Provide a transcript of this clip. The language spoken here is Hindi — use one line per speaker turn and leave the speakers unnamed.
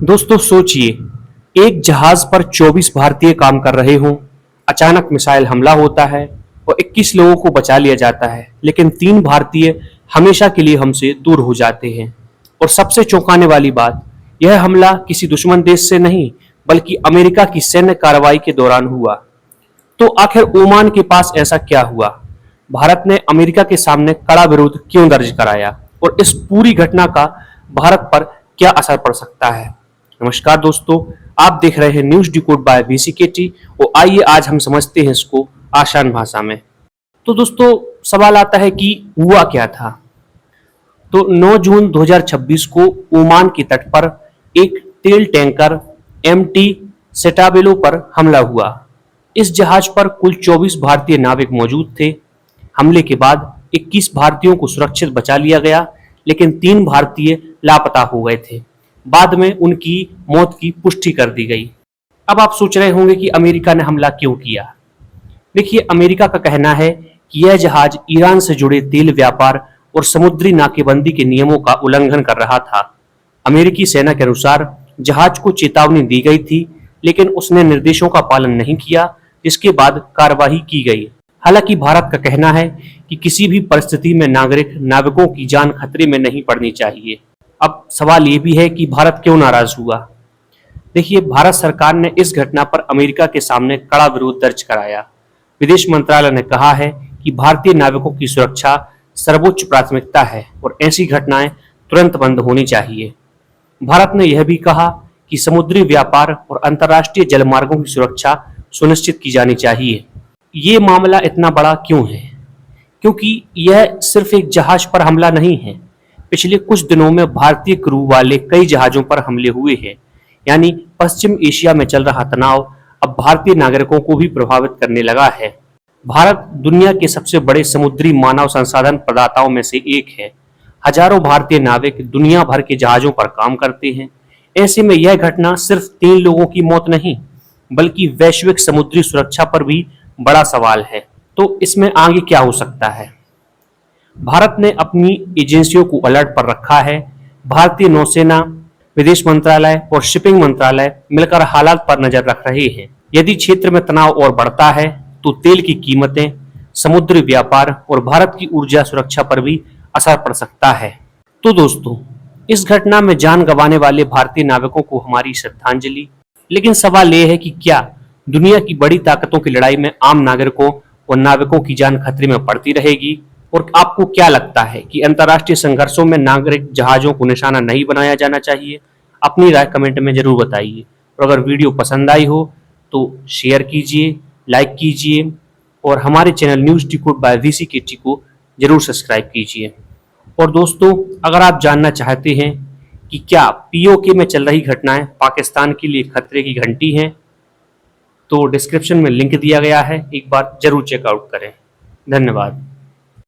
दोस्तों सोचिए, एक जहाज पर 24 भारतीय काम कर रहे हों, अचानक मिसाइल हमला होता है और 21 लोगों को बचा लिया जाता है, लेकिन 3 भारतीय हमेशा के लिए हमसे दूर हो जाते हैं। और सबसे चौंकाने वाली बात, यह हमला किसी दुश्मन देश से नहीं, बल्कि अमेरिका की सैन्य कार्रवाई के दौरान हुआ। तो आखिर ओमान के पास ऐसा क्या हुआ? भारत ने अमेरिका के सामने कड़ा विरोध क्यों दर्ज कराया? और इस पूरी घटना का भारत पर क्या असर पड़ सकता है? नमस्कार दोस्तों, आप देख रहे हैं न्यूज डिकोड बाय VCKT और आइए आज हम समझते हैं इसको आसान भाषा में। तो दोस्तों सवाल आता है कि हुआ क्या था? तो 9 जून 2026 को ओमान के तट पर एक तेल टैंकर MT सेटाबेलो पर हमला हुआ। इस जहाज पर कुल 24 भारतीय नाविक मौजूद थे। हमले के बाद 21 भारतीयों को सुरक्षित बचा लिया गया, लेकिन 3 भारतीय लापता हो गए थे। बाद में उनकी मौत की पुष्टि कर दी गई। अब आप सोच रहे होंगे कि अमेरिका ने हमला क्यों किया? देखिए, अमेरिका का कहना है कि यह जहाज ईरान से जुड़े तेल व्यापार और समुद्री नाकेबंदी के नियमों का उल्लंघन कर रहा था। अमेरिकी सेना के अनुसार जहाज को चेतावनी दी गई थी, लेकिन उसने निर्देशों का पालन नहीं किया, जिसके बाद कार्रवाई की गई। हालांकि भारत का कहना है कि किसी भी परिस्थिति में नाविकों की जान खतरे में नहीं पड़नी चाहिए। अब सवाल ये भी है कि भारत क्यों नाराज हुआ? देखिए, भारत सरकार ने इस घटना पर अमेरिका के सामने कड़ा विरोध दर्ज कराया। विदेश मंत्रालय ने कहा है कि भारतीय नाविकों की सुरक्षा सर्वोच्च प्राथमिकता है और ऐसी घटनाएं तुरंत बंद होनी चाहिए। भारत ने यह भी कहा कि समुद्री व्यापार और अंतर्राष्ट्रीय जलमार्गों की सुरक्षा सुनिश्चित की जानी चाहिए। ये मामला इतना बड़ा क्यों है? क्योंकि यह सिर्फ एक जहाज पर हमला नहीं है। पिछले कुछ दिनों में भारतीय क्रू वाले कई जहाजों पर हमले हुए हैं। यानी पश्चिम एशिया में चल रहा तनाव अब भारतीय नागरिकों को भी प्रभावित करने लगा है। भारत दुनिया के सबसे बड़े समुद्री मानव संसाधन प्रदाताओं में से एक है। हजारों भारतीय नाविक दुनिया भर के जहाजों पर काम करते हैं। ऐसे में यह घटना सिर्फ 3 लोगों की मौत नहीं, बल्कि वैश्विक समुद्री सुरक्षा पर भी बड़ा सवाल है। तो इसमें आगे क्या हो सकता है? भारत ने अपनी एजेंसियों को अलर्ट पर रखा है। भारतीय नौसेना, विदेश मंत्रालय और शिपिंग मंत्रालय मिलकर हालात पर नजर रख रहे हैं। यदि क्षेत्र में तनाव और बढ़ता है तो तेल की कीमतें, समुद्री व्यापार और भारत की ऊर्जा सुरक्षा पर भी असर पड़ सकता है। तो दोस्तों, इस घटना में जान गंवाने वाले भारतीय नाविकों को हमारी श्रद्धांजलि। लेकिन सवाल यह है कि क्या दुनिया की बड़ी ताकतों की लड़ाई में आम नागरिकों और नाविकों की जान खतरे में पड़ती रहेगी? और आपको क्या लगता है कि अंतर्राष्ट्रीय संघर्षों में नागरिक जहाजों को निशाना नहीं बनाया जाना चाहिए? अपनी राय कमेंट में जरूर बताइए। और अगर वीडियो पसंद आई हो तो शेयर कीजिए, लाइक कीजिए और हमारे channel news decode by VCKT को जरूर सब्सक्राइब कीजिए। और दोस्तों, अगर आप जानना चाहते हैं कि क्या POK में चल रही घटनाएं पाकिस्तान के लिए खतरे की घंटी हैं, तो डिस्क्रिप्शन में लिंक दिया गया है, एक बार जरूर चेकआउट करें। धन्यवाद।